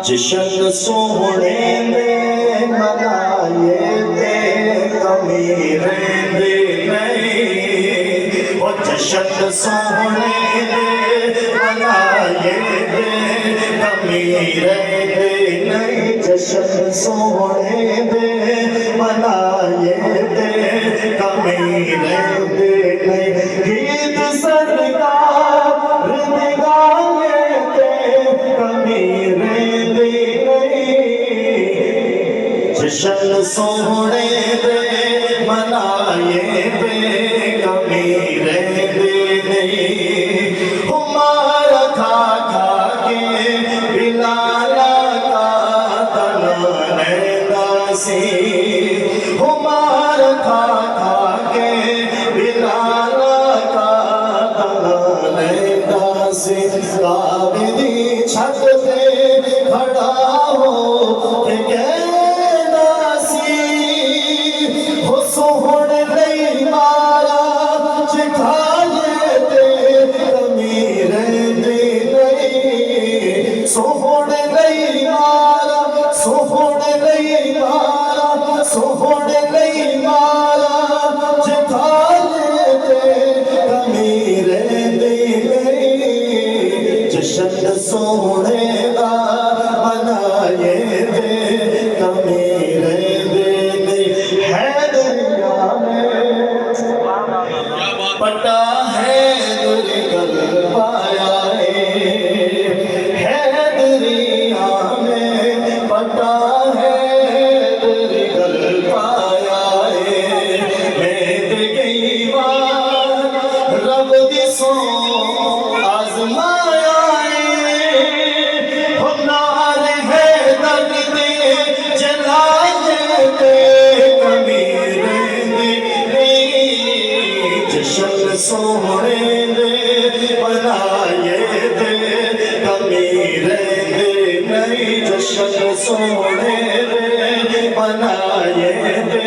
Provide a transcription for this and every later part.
जशन सोहने दे मनाए ते कमी रहंदे नहीं। वो जशन सोहने दे मनाए ते कमी रहंदे नहीं। जशन सोहने दे मनाए ते कमी रहंदे नहीं। गीत सरकार दे गाए ते कमी रहंदे नहीं। जशन सोहने दे मनाए ते कमी रहंदे नहीं। हमारा खा खा के बिलाला का तना रहंदा सी। हमारा खा खा के बिलाला का तना रहंदा सी। काबे दी छत ते खड़ा हो के कहना सी। हो सोहण लई मारा चिठाए ते कमी रहंदी नहीं। सोहण लई मारा सोहण लई मारा सोहण लई मारा चिठाए ते कमी रहंदी नहीं। जशन सोहणे दा मनाए ते कमी रहंदी नहीं। है दरिया में पटा है दुर्गल पाया है दरिया में पटा है दुर्गल पाया मैं गई बार रब दी सो आजमाया नार है दर्द दे जलाए ते कमी रहंदी नहीं। जशन सोहणे दे बनाए ते कमी रहंदी नहीं। जशन सोहणे दे बनाए ते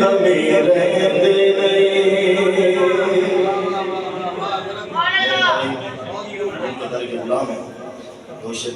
कमी रहंदी